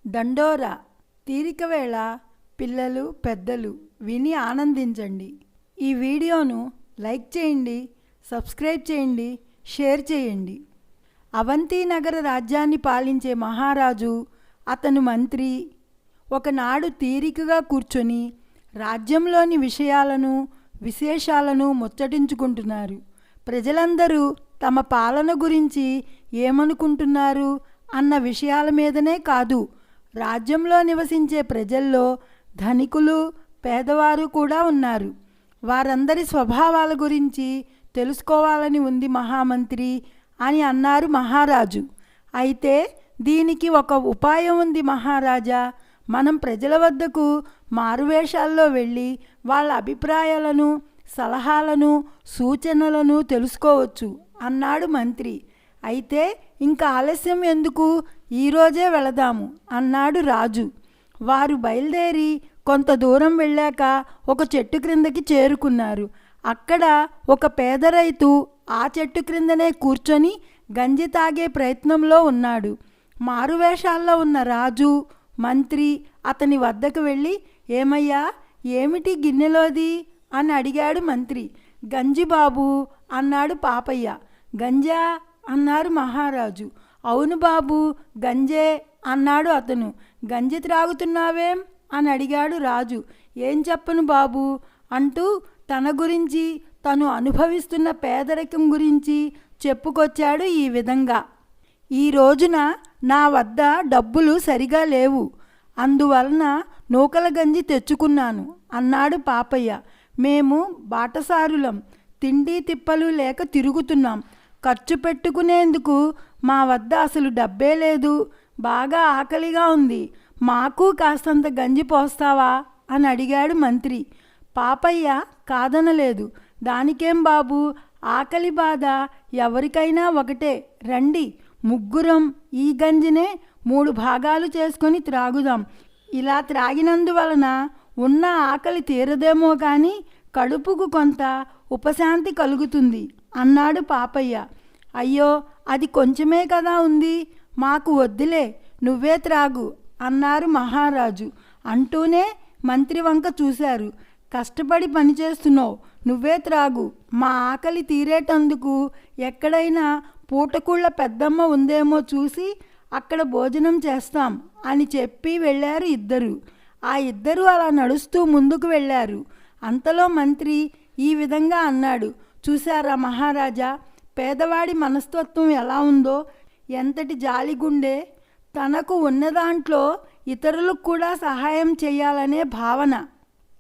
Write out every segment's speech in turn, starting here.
దండోరా తీరికవేళ పిల్లలు పెద్దలు విని ఆనందించండి. ఈ వీడియోను లైక్ చేయండి, సబ్స్క్రైబ్ చేయండి, షేర్ చేయండి. అవంతి నగర రాజ్యాన్ని పాలించే మహారాజు, అతను మంత్రి ఒకనాడు తీరికగా కూర్చొని రాజ్యంలోని విశేషాలను ముచ్చటించుకుంటున్నారు. ప్రజలందరూ తమ పాలన గురించి ఏమనుకుంటున్నారు అన్న విషయాల మీదనే కాదు, రాజ్యంలో నివసించే ప్రజల్లో ధనికులు పేదవారు కూడా ఉన్నారు. వారందరి స్వభావాల గురించి తెలుసుకోవాలని ఉంది మహామంత్రి అని అన్నారు మహారాజు. అయితే దీనికి ఒక ఉపాయం ఉంది మహారాజా. మనం ప్రజల వద్దకు మారువేషాల్లో వెళ్ళి వాళ్ళ అభిప్రాయాలను, సలహాలను, సూచనలను తెలుసుకోవచ్చు అన్నాడు మంత్రి. అయితే ఇంకా ఆలస్యం ఎందుకు, ఈరోజే వెళదాము అన్నాడు రాజు. వారు బయలుదేరి కొంత దూరం వెళ్ళాక ఒక చెట్టు క్రిందకి చేరుకున్నారు. అక్కడ ఒక పేద రైతు ఆ చెట్టు క్రిందనే కూర్చొని గంజి తాగే ప్రయత్నంలో ఉన్నాడు. మారువేషాల్లో ఉన్న రాజు, మంత్రి అతని వద్దకు వెళ్ళి, ఏమయ్యా, ఏమిటి గిన్నెలోది అని అడిగాడు మంత్రి. గంజి బాబు అన్నాడు పాపయ్య. గంజా అన్నారు మహారాజు. అవును బాబు, గంజే అన్నాడు అతను. గంజి త్రాగుతున్నావేం అని అడిగాడు రాజు. ఏం చెప్పను బాబు అంటూ తన గురించి, తను అనుభవిస్తున్న పేదరికం గురించి చెప్పుకొచ్చాడు ఈ విధంగా. ఈ రోజున నా వద్ద డబ్బులు సరిగా లేవు, అందువలన నూకల గంజి తెచ్చుకున్నాను అన్నాడు పాపయ్య. మేము బాటసారులం, తిండి తిప్పలు లేక తిరుగుతున్నాం. ఖర్చు పెట్టుకునేందుకు మా వద్ద అసలు డబ్బే లేదు. బాగా ఆకలిగా ఉంది, మాకు కాస్తంత గంజి పోస్తావా అని అడిగాడు మంత్రి. పాపయ్య కాదనలేదు. దానికేం బాబు, ఆకలి బాధ ఎవరికైనా ఒకటే, రండి ముగ్గురం ఈ గంజినే 3 భాగాలు చేసుకొని త్రాగుదాం. ఇలా త్రాగినందువలన ఉన్న ఆకలి తీరదేమో కానీ కడుపుకు కొంత ఉపశాంతి కలుగుతుంది అన్నాడు పాపయ్య. అయ్యో, అది కొంచెమే కదా ఉంది, మాకు వద్దులే, నువ్వే త్రాగు అన్నారు మహారాజు. అంటూనే మంత్రి వంక చూశారు. కష్టపడి పనిచేస్తున్నావు, నువ్వే త్రాగు, మా ఆకలి తీరేటందుకు ఎక్కడైనా పూటకుళ్ళ పెద్దమ్మ ఉందేమో చూసి అక్కడ భోజనం చేస్తాం అని చెప్పి వెళ్ళారు ఇద్దరు. ఆ ఇద్దరు అలా నడుస్తూ ముందుకు వెళ్ళారు. అంతలో మంత్రి ఈ విధంగా అన్నాడు. చూశారా మహారాజా, పేదవాడి మనస్తత్వం ఎలా ఉందో, ఎంతటి జాలిగుండే, తనకు ఉన్నదాంట్లో ఇతరులకు కూడా సహాయం చేయాలనే భావన,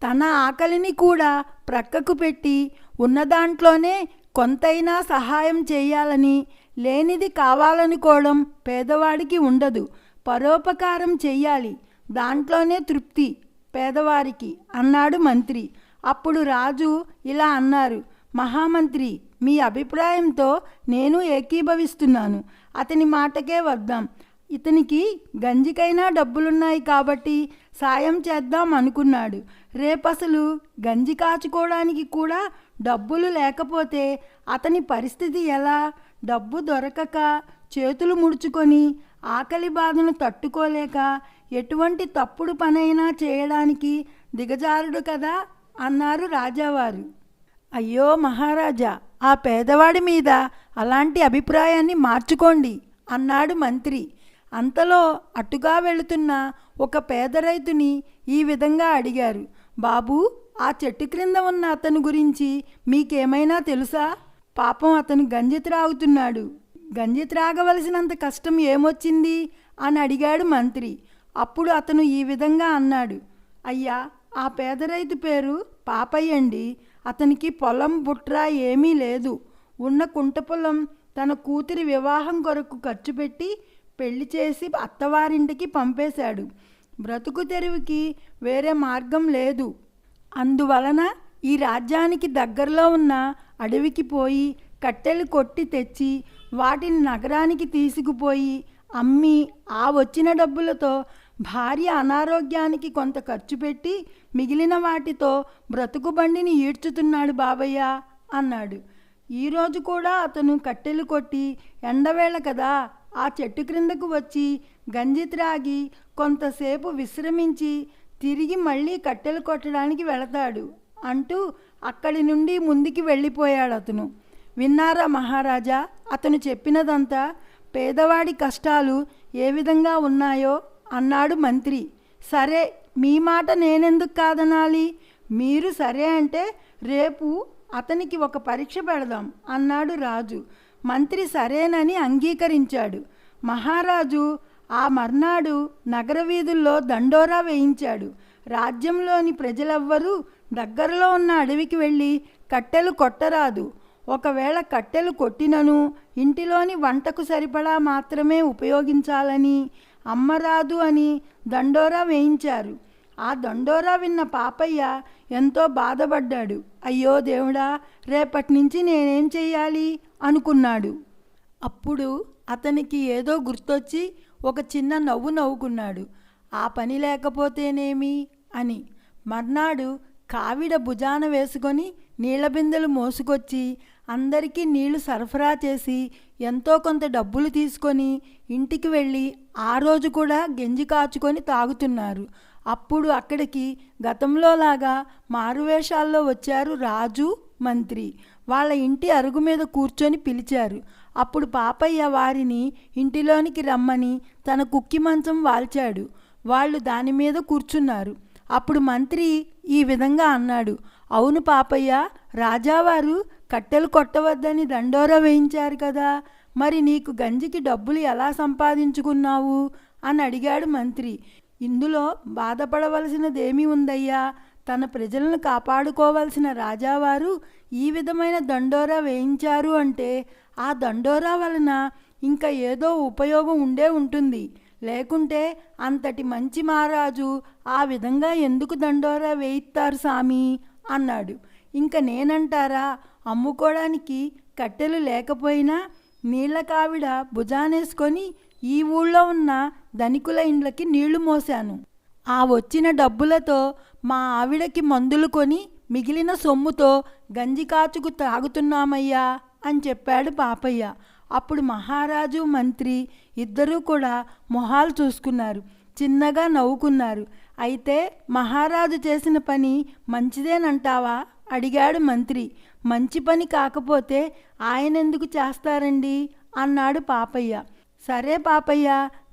తన ఆకలిని కూడా ప్రక్కకు పెట్టి ఉన్నదాంట్లోనే కొంతైనా సహాయం చేయాలని, లేనిది కావాలనుకోవడం పేదవాడికి ఉండదు. పరోపకారం చెయ్యాలి, దాంట్లోనే తృప్తి పేదవారికి అన్నాడు మంత్రి. అప్పుడు రాజు ఇలా అన్నారు. మహామంత్రి, మీ అభిప్రాయంతో నేను ఏకీభవిస్తున్నాను. అతని మాటకే వద్దాం. ఇతనికి గంజికైనా డబ్బులున్నాయి కాబట్టి సాయం చేద్దాం అనుకున్నాడు. రేపసలు గంజి కాచుకోవడానికి కూడా డబ్బులు లేకపోతే అతని పరిస్థితి ఎలా? డబ్బు దొరకక చేతులు ముడుచుకొని ఆకలి బాధను తట్టుకోలేక ఎటువంటి తప్పుడు పనైనా చేయడానికి దిగజారుడు కదా అన్నారు రాజావారు. అయ్యో మహారాజా, ఆ పేదవాడి మీద అలాంటి అభిప్రాయాన్ని మార్చుకోండి అన్నాడు మంత్రి. అంతలో అటుగా వెళుతున్న ఒక పేద రైతుని ఈ విధంగా అడిగారు. బాబూ, ఆ చెట్టు క్రింద ఉన్న అతని గురించి మీకేమైనా తెలుసా? పాపం అతను గంజి త్రాగుతున్నాడు. గంజి త్రాగవలసినంత కష్టం ఏమొచ్చింది అని అడిగాడు మంత్రి. అప్పుడు అతను ఈ విధంగా అన్నాడు. అయ్యా, ఆ పేద రైతు పేరు పాపయ్యండి. అతనికి పొలం బుట్రా ఏమీ లేదు. ఉన్న కుంట పొలం తన కూతురి వివాహం కొరకు ఖర్చు పెట్టి పెళ్లి చేసి అత్తవారింటికి పంపేశాడు. బ్రతుకు తెరువుకి వేరే మార్గం లేదు. అందువలన ఈ రాజ్యానికి దగ్గరలో ఉన్న అడవికి పోయి కట్టెలు కొట్టి తెచ్చి వాటిని నగరానికి తీసుకుపోయి అమ్మి ఆ వచ్చిన డబ్బులతో భార్య అనారోగ్యానికి కొంత ఖర్చు పెట్టి మిగిలిన వాటితో బ్రతుకు బండిని ఈడ్చుతున్నాడు బాబయ్య అన్నాడు. ఈరోజు కూడా అతను కట్టెలు కొట్టి ఎండవేళ కదా ఆ చెట్టు క్రిందకు వచ్చి గంజి త్రాగి కొంతసేపు విశ్రమించి తిరిగి మళ్ళీ కట్టెలు కొట్టడానికి వెళతాడు అంటూ అక్కడి నుండి ముందుకి వెళ్ళిపోయాడు అతను. విన్నారా మహారాజా అతను చెప్పినదంతా? పేదవాడి కష్టాలు ఏ విధంగా ఉన్నాయో అన్నాడు మంత్రి. సరే, మీ మాట నేనెందుకు కాదనాలి? మీరు సరే అంటే రేపు అతనికి ఒక పరీక్ష పెడదాం అన్నాడు రాజు. మంత్రి సరేనని అంగీకరించాడు. మహారాజు ఆ మర్నాడు నగర వీధుల్లో దండోరా వేయించాడు. రాజ్యంలోని ప్రజలెవ్వరూ దగ్గరలో ఉన్న అడవికి వెళ్ళి కట్టెలు కొట్టరాదు. ఒకవేళ కట్టెలు కొట్టినను ఇంటిలోని వంటకు సరిపడా మాత్రమే ఉపయోగించాలని, అమ్మరాదు అని దండోరా వేయించారు. ఆ దండోరా విన్న పాపయ్య ఎంతో బాధపడ్డాడు. అయ్యో దేవుడా, రేపటి నుంచి నేనేం చెయ్యాలి అనుకున్నాడు. అప్పుడు అతనికి ఏదో గుర్తొచ్చి ఒక చిన్న నవ్వు నవ్వుకున్నాడు. ఆ పని లేకపోతేనేమి అని. మర్నాడు కావిడ భుజాన వేసుకొని నీళ్ల బిందెలు మోసుకొచ్చి అందరికీ నీళ్లు సరఫరా చేసి ఎంతో కొంత డబ్బులు తీసుకొని ఇంటికి వెళ్ళి ఆ రోజు కూడా గంజి కాచుకొని తాగుతున్నారు. అప్పుడు అక్కడికి గతంలోలాగా మారువేషాల్లో వచ్చారు రాజు, మంత్రి. వాళ్ళ ఇంటి అరుగు మీద కూర్చొని పిలిచారు. అప్పుడు పాపయ్య వారిని ఇంటిలోనికి రమ్మని తన కుక్కి మంచం వాల్చాడు. వాళ్ళు దాని మీద కూర్చున్నారు. అప్పుడు మంత్రి ఈ విధంగా అన్నాడు. అవును పాపయ్య, రాజావారు కట్టెలు కొట్టవద్దని దండోరా వేయించారు కదా, మరి నీకు గంజికి డబ్బులు ఎలా సంపాదించుకున్నావు అని అడిగాడు మంత్రి. ఇందులో బాధపడవలసినదేమీ ఉందయ్యా? తన ప్రజలను కాపాడుకోవలసిన రాజావారు ఈ విధమైన దండోరా వేయించారు అంటే ఆ దండోరా వలన ఇంకా ఏదో ఉపయోగం ఉండే ఉంటుంది. లేకుంటే అంతటి మంచి మహారాజు ఆ విధంగా ఎందుకు దండోరా వేయిస్తారు సామి అన్నాడు. ఇంక నేనంటారా, అమ్ముకోవడానికి కట్టెలు లేకపోయినా నీళ్ల కావిడ భుజానేసుకొని ఈ ఊళ్ళో ఉన్న ధనికుల ఇండ్లకి నీళ్లు మోశాను. ఆ వచ్చిన డబ్బులతో మా ఆవిడకి మందులు కొని మిగిలిన సొమ్ముతో గంజి కాచుకు తాగుతున్నామయ్యా అని చెప్పాడు పాపయ్య. అప్పుడు మహారాజు, మంత్రి ఇద్దరూ కూడా మొహాలు చూసుకున్నారు, చిన్నగా నవ్వుకున్నారు. అయితే మహారాజు చేసిన పని మంచిదేనంటావా అడిగాడు మంత్రి. మంచి పని కాకపోతే ఆయన ఎందుకు చేస్తారండి అన్నాడు పాపయ్య. సరే పాపయ్య,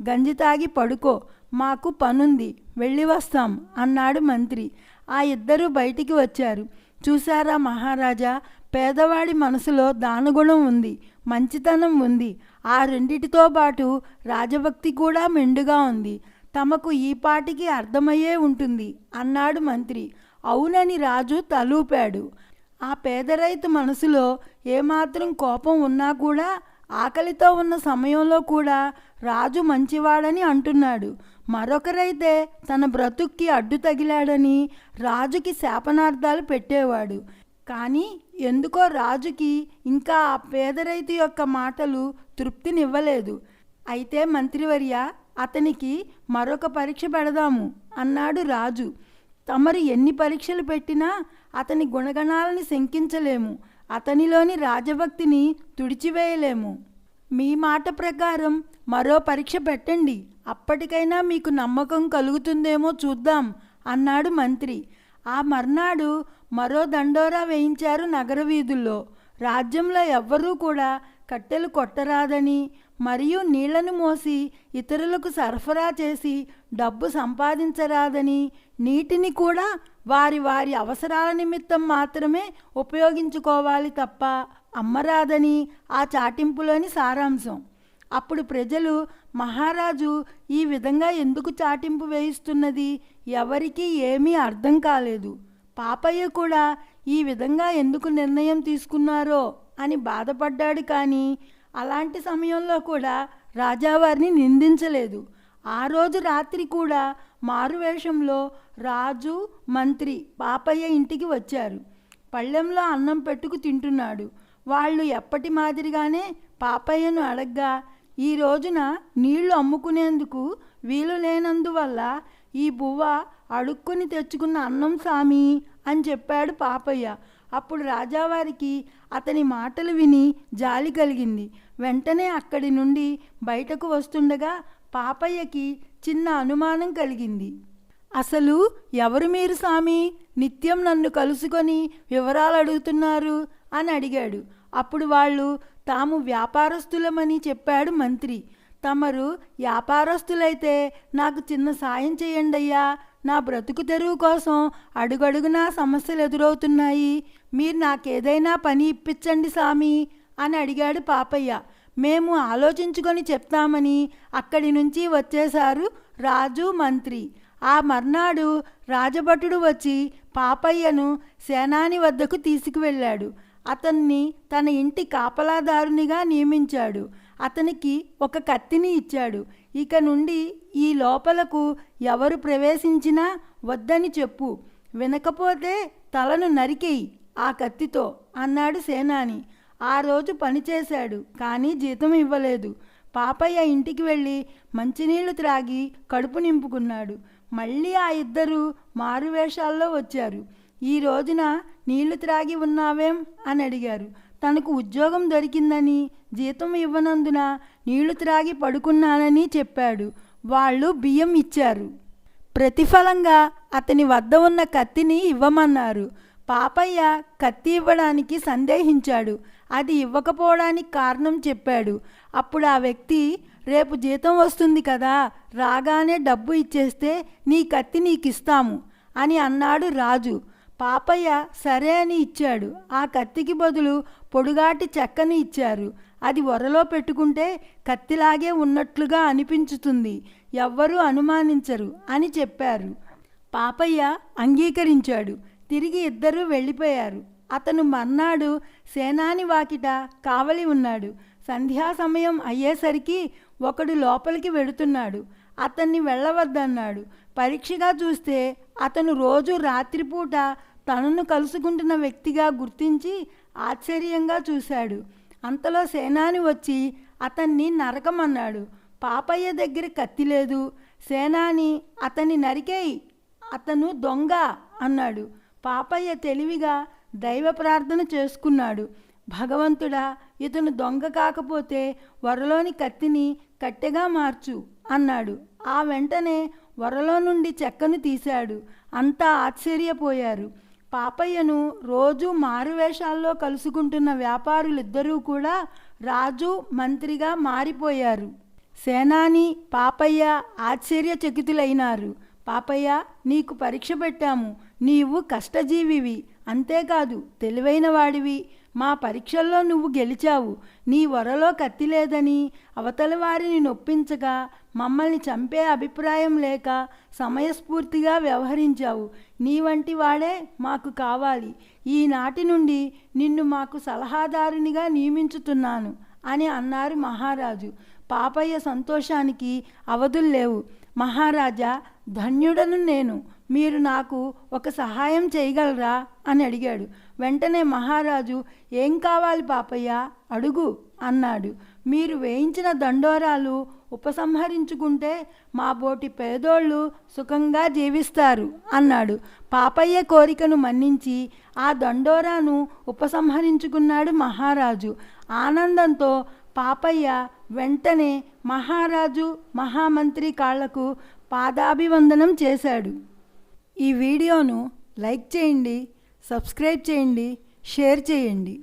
గంజి తాగి పడుకో, మాకు పనుంది, వెళ్ళి వస్తాం అన్నాడు మంత్రి. ఆ ఇద్దరూ బయటికి వచ్చారు. చూశారా మహారాజా, పేదవాడి మనసులో దానగుణం ఉంది, మంచితనం ఉంది. ఆ రెండిటితో పాటు రాజభక్తి కూడా మెండుగా ఉంది. తమకు ఈ పాటికి అర్థమయ్యే ఉంటుంది అన్నాడు మంత్రి. అవునని రాజు తలూపాడు. ఆ పేద రైతు మనసులో ఏమాత్రం కోపం ఉన్నా కూడా ఆకలితో ఉన్న సమయంలో కూడా రాజు మంచివాడని అంటున్నాడు. మరొకరైతే తన బ్రతుక్కి అడ్డు తగిలాడని రాజుకి శాపనార్థాలు పెట్టేవాడు. కానీ ఎందుకో రాజుకి ఇంకా ఆ పేద రైతు యొక్క మాటలు తృప్తినివ్వలేదు. అయితే మంత్రివర్య, అతనికి మరొక పరీక్ష పెడదాము అన్నాడు రాజు. తమరు ఎన్ని పరీక్షలు పెట్టినా అతని గుణగణాలని శంకించలేము, అతనిలోని రాజభక్తిని తుడిచివేయలేము. మీ మాట ప్రకారం మరో పరీక్ష పెట్టండి, అప్పటికైనా మీకు నమ్మకం కలుగుతుందేమో చూద్దాం అన్నాడు మంత్రి. ఆ మర్నాడు మరో దండోరా వేయించారు నగర వీధుల్లో. రాజ్యంలో ఎవ్వరూ కూడా కట్టెలు కొట్టరాదని మరియు నీళ్లను మోసి ఇతరులకు సరఫరా చేసి డబ్బు సంపాదించరాదని, నీటిని కూడా వారి వారి అవసరాల నిమిత్తం మాత్రమే ఉపయోగించుకోవాలి తప్ప అమ్మరాదని ఆ చాటింపులోని సారాంశం. అప్పుడు ప్రజలు మహారాజు ఈ విధంగా ఎందుకు చాటింపు వేయిస్తున్నది ఎవరికీ ఏమీ అర్థం కాలేదు. పాపయ్య కూడా ఈ విధంగా ఎందుకు నిర్ణయం తీసుకున్నారో అని బాధపడ్డాడు. కానీ అలాంటి సమయంలో కూడా రాజావారిని నిందించలేదు. ఆ రోజు రాత్రి కూడా మారువేషంలో రాజు, మంత్రి పాపయ్య ఇంటికి వచ్చారు. పళ్ళెంలో అన్నం పెట్టుకు తింటున్నాడు. వాళ్ళు ఎప్పటి మాదిరిగానే పాపయ్యను అడగ్గా, ఈ రోజున నీళ్లు అమ్ముకునేందుకు వీలు లేనందువల్ల ఈ బువ్వ అడుక్కుని తెచ్చుకున్న అన్నం సామి అని చెప్పాడు పాపయ్య. అప్పుడు రాజావారికి అతని మాటలు విని జాలి కలిగింది. వెంటనే అక్కడి నుండి బయటకు వస్తుండగా పాపయ్యకి చిన్న అనుమానం కలిగింది. అసలు ఎవరు మీరు స్వామి? నిత్యం నన్ను కలుసుకొని వివరాలు అడుగుతున్నారు అని అడిగాడు. అప్పుడు వాళ్ళు తాము వ్యాపారస్తులమని చెప్పాడు మంత్రి. తమరు వ్యాపారస్తులైతే నాకు చిన్న సాయం చేయండయ్యా, నా బ్రతుకు తెరువు కోసం అడుగడుగునా సమస్యలు ఎదురవుతున్నాయి, మీరు నాకేదైనా పని ఇప్పించండి స్వామి అని అడిగాడు పాపయ్య. మేము ఆలోచించుకొని చెప్తామని అక్కడి నుంచి వచ్చేశారు రాజు, మంత్రి. ఆ మర్నాడు రాజభటుడు వచ్చి పాపయ్యను సేనాని వద్దకు తీసుకువెళ్ళాడు. అతన్ని తన ఇంటి కాపలాదారునిగా నియమించాడు. అతనికి ఒక కత్తిని ఇచ్చాడు. ఇక నుండి ఈ లోపలకు ఎవరు ప్రవేశించినా వద్దని చెప్పు, వినకపోతే తలను నరికేయి ఆ కత్తితో అన్నాడు సేనాని. ఆ రోజు పనిచేశాడు, కానీ జీతం ఇవ్వలేదు. పాపయ్య ఇంటికి వెళ్ళి మంచినీళ్లు త్రాగి కడుపు నింపుకున్నాడు. మళ్ళీ ఆ ఇద్దరు మారువేషాల్లో వచ్చారు. ఈ రోజున నీళ్లు త్రాగి ఉన్నావేం అని అడిగారు. తనకు ఉద్యోగం దొరికిందని, జీతం ఇవ్వనందున నీళ్లు త్రాగి పడుకున్నానని చెప్పాడు. వాళ్ళు బియ్యం ఇచ్చారు. ప్రతిఫలంగా అతని వద్ద ఉన్న కత్తిని ఇవ్వమన్నారు. పాపయ్య కత్తి ఇవ్వడానికి సందేహించాడు. అది ఇవ్వకపోవడానికి కారణం చెప్పాడు. అప్పుడు ఆ వ్యక్తి, రేపు జీతం వస్తుంది కదా, రాగానే డబ్బు ఇచ్చేస్తే నీ కత్తి నీకిస్తాము అని అన్నాడు రాజు. పాపయ్య సరే అని ఇచ్చాడు. ఆ కత్తికి బదులు పొడుగాటి చెక్కని ఇచ్చారు. అది వరలో పెట్టుకుంటే కత్తిలాగే ఉన్నట్లుగా అనిపించుతుంది, ఎవ్వరూ అనుమానించరు అని చెప్పారు. పాపయ్య అంగీకరించాడు. తిరిగి ఇద్దరూ వెళ్ళిపోయారు. అతను మర్నాడు సేనాని వాకిట కావలి ఉన్నాడు. సంధ్యా సమయం అయ్యేసరికి ఒకడు లోపలికి వెడుతున్నాడు. అతన్ని వెళ్ళవద్దన్నాడు. పరీక్షగా చూస్తే అతను రోజు రాత్రిపూట తనను కలుసుకుంటున్న వ్యక్తిగా గుర్తించి ఆశ్చర్యంగా చూశాడు. అంతలో సేనాని వచ్చి అతన్ని నరకమన్నాడు. పాపయ్య దగ్గర కత్తి లేదు. సేనాని అతన్ని నరికేయి, అతను దొంగ అన్నాడు. పాపయ్య తెలివిగా దైవ ప్రార్థన చేసుకున్నాడు. భగవంతుడా, ఇతను దొంగ కాకపోతే వరలోని కత్తిని కట్టెగా మార్చు అన్నాడు. ఆ వెంటనే వరలో నుండి చెక్కను తీశాడు. అంతా ఆశ్చర్యపోయారు. పాపయ్యను రోజు మారువేషాల్లో కలుసుకుంటున్న వ్యాపారులిద్దరూ కూడా రాజు, మంత్రిగా మారిపోయారు. సేనాని, పాపయ్య ఆశ్చర్యచకితులైనారు. పాపయ్య, నీకు పరీక్ష పెట్టాము. నీవు కష్టజీవివి, అంతేకాదు తెలివైన వాడివి. మా పరీక్షల్లో నువ్వు గెలిచావు. నీ వరలో కత్తి లేదని అవతలి వారిని నొప్పించగా మమ్మల్ని చంపే అభిప్రాయం లేక సమయస్ఫూర్తిగా వ్యవహరించావు. నీ వంటి వాడే మాకు కావాలి. ఈనాటి నుండి నిన్ను మాకు సలహాదారునిగా నియమించుతున్నాను అని అన్నారు మహారాజు. పాపయ్య సంతోషానికి అవధుల్లేవు. మహారాజా, ధన్యుడను నేను, మీరు నాకు ఒక సహాయం చేయగలరా అని అడిగాడు. వెంటనే మహారాజు, ఏం కావాలి పాపయ్య, అడుగు అన్నాడు. మీరు వేయించిన దండోరాలు ఉపసంహరించుకుంటే మా బోటి పేదోళ్ళు సుఖంగా జీవిస్తారు అన్నాడు. పాపయ్య కోరికను మన్నించి ఆ దండోరాను ఉపసంహరించుకున్నాడు మహారాజు. ఆనందంతో పాపయ్య వెంటనే మహారాజు, మహామంత్రి కాళ్లకు పాదాభివందనం చేశాడు. ఈ వీడియోను లైక్ చేయండి, సబ్స్క్రైబ్ చేయండి, షేర్ చేయండి.